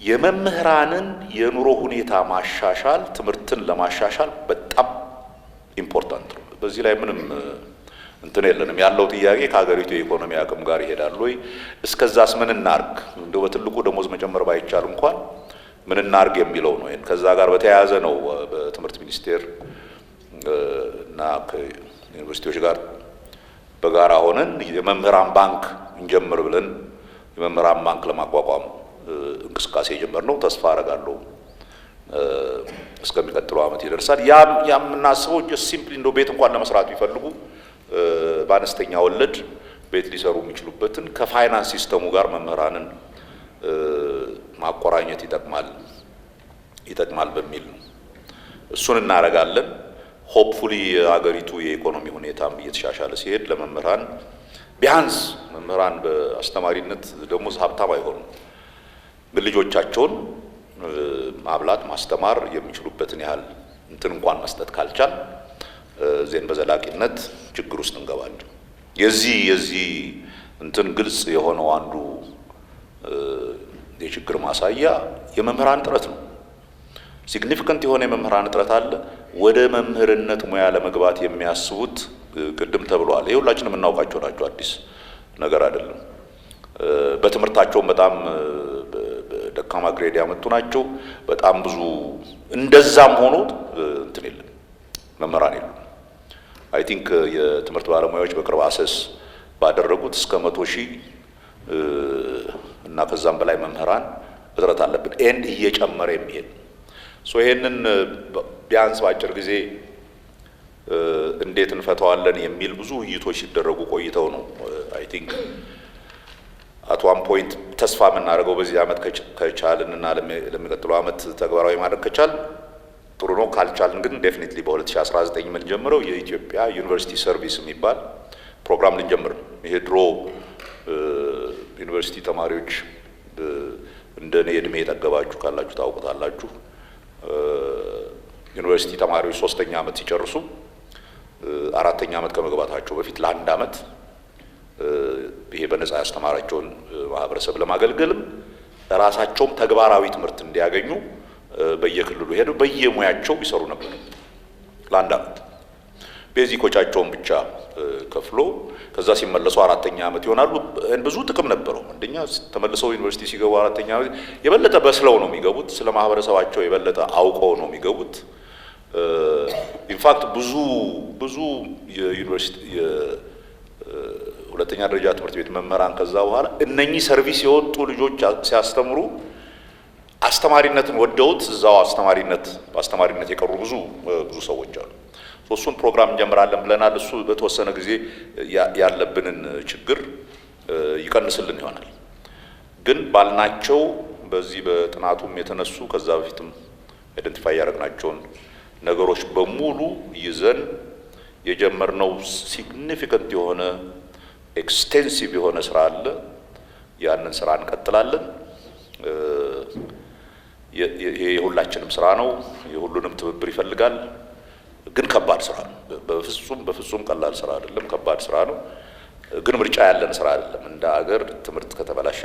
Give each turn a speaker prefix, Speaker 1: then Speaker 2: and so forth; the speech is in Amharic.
Speaker 1: የመምህራንን የኑሮ ሁኔታ ማሻሻል ትምህርትን ለማሻሻል በጣም ኢምፖርታንት ነው። በዚህ ላይ ምንም እንትን የለንም። ያለው ጥያቄ ከሀገሪቱ የኢኮኖሚ አቅም ጋር ይሄዳል ወይ? እስከዛስ ምን እናርግ? እንደው በትልቁ ደሞዝ መጨመር ባይቻል እንኳን ምን እናርግ የሚለው ነው። ከዛ ጋር በተያያዘ ነው በትምህርት ሚኒስቴር እና ከዩኒቨርሲቲዎች ጋር በጋራ ሆነን የመምህራን ባንክ እንጀምር ብለን የመምህራን ባንክ ለማቋቋም እንቅስቃሴ የጀመርነው። ተስፋ አደርጋለሁ እስከሚቀጥለው ዓመት ይደርሳል። ያም የምናስበው ጀስት ሲምፕሊ እንደው ቤት እንኳን ለመስራት ቢፈልጉ በአነስተኛ ወለድ ቤት ሊሰሩ የሚችሉበትን ከፋይናንስ ሲስተሙ ጋር መምህራንን ማቆራኘት ይጠቅማል በሚል ነው። እሱን እናደርጋለን። ሆፕፉሊ የሀገሪቱ የኢኮኖሚ ሁኔታም እየተሻሻለ ሲሄድ ለመምህራን ቢያንስ መምህራን በአስተማሪነት ደሞዝ ሀብታም አይሆኑም፣ ግን ልጆቻቸውን ማብላት ማስተማር የሚችሉበትን ያህል እንትን እንኳን መስጠት ካልቻል ዜን በዘላቂነት ችግር ውስጥ እንገባለን። የዚህ እንትን ግልጽ የሆነው አንዱ የችግር ማሳያ የመምህራን እጥረት ነው። ሲግኒፊካንት የሆነ የመምህራን እጥረት አለ። ወደ መምህርነት ሙያ ለመግባት የሚያስቡት ቅድም ተብሏል። ይሄ ሁላችንም እናውቃቸው ናቸው፣ አዲስ ነገር አይደለም። በትምህርታቸውም በጣም ደካማ ግሬድ ያመጡ ናቸው። በጣም ብዙ እንደዛም ሆኖ እንትን የለም መምህራን የሉም። አይ ቲንክ የትምህርት ባለሙያዎች በቅርብ አሰስ ባደረጉት እስከ 100,000 እና ከዛም በላይ መምህራን እጥረት አለብን ኤንድ እየጨመረ የሚሄድ ይሄንን ቢያንስ በአጭር ጊዜ እንዴት እንፈታዋለን የሚል ብዙ ውይይቶች ሲደረጉ ቆይተው ነው አይ ቲንክ አት ዋን ፖይንት ተስፋ የምናደርገው በዚህ ዓመት ከቻልንና ለሚቀጥለው ዓመት ተግባራዊ ማድረግ ከቻል ጥሩ ነው። ካልቻልን ግን ዴፊኒትሊ በ2019 የምንጀምረው የኢትዮጵያ ዩኒቨርሲቲ ሰርቪስ የሚባል ፕሮግራም ልንጀምር ነው። ይሄ ድሮ ዩኒቨርሲቲ ተማሪዎች እንደኔ እድሜ የጠገባችሁ ካላችሁ ታውቁታላችሁ። ዩኒቨርሲቲ ተማሪዎች 3ኛ ዓመት ሲጨርሱ 4ኛ ዓመት ከመግባታቸው በፊት ለ1 ዓመት ይሄ በነፃ ያስተማራቸውን ማህበረሰብ ለማገልገልም ራሳቸውም ተግባራዊ ትምህርት እንዲያገኙ በየክልሉ ሄዱ በየሙያቸው ይሰሩ ነበር ለ1 ዓመት። ቤዚኮቻቸውን ብቻ ከፍሎ ከዛ ሲመለሱ 4ኛ ዓመት ይሆናሉ። ብዙ ጥቅም ነበረው። አንደኛ ተመልሰው ዩኒቨርሲቲ ሲገቡ 4ኛ ዓመት የበለጠ በስለው ነው የሚገቡት። ስለ ማህበረሰባቸው የበለጠ አውቀው ነው የሚገቡት። ኢንፋክት ብዙ የዩኒቨርሲቲ ሁለተኛ ደረጃ ትምህርት ቤት መምህራን ከዛ በኋላ እነኚህ ሰርቪስ የወጡ ልጆች ሲያስተምሩ አስተማሪነትን ወደውት እዛው በአስተማሪነት የቀሩ ብዙ ሰዎች አሉ። እሱን ፕሮግራም እንጀምራለን ብለናል። እሱ በተወሰነ ጊዜ ያለብንን ችግር ይቀንስልን ይሆናል። ግን ባልናቸው በዚህ በጥናቱም የተነሱ ከዛ በፊትም አይደንቲፋይ ያደረግናቸውን ነገሮች በሙሉ ይዘን የጀመርነው ሲግኒፊካንት የሆነ ኤክስቴንሲቭ የሆነ ስራ አለ። ያንን ስራ እንቀጥላለን። የሁላችንም ስራ ነው። የሁሉንም ትብብር ይፈልጋል። ግን ከባድ ስራ ነው። በፍጹም ቀላል ስራ አይደለም። ከባድ ስራ ነው። ግን ምርጫ ያለን ስራ አይደለም። እንደ ሀገር ትምህርት ከተበላሸ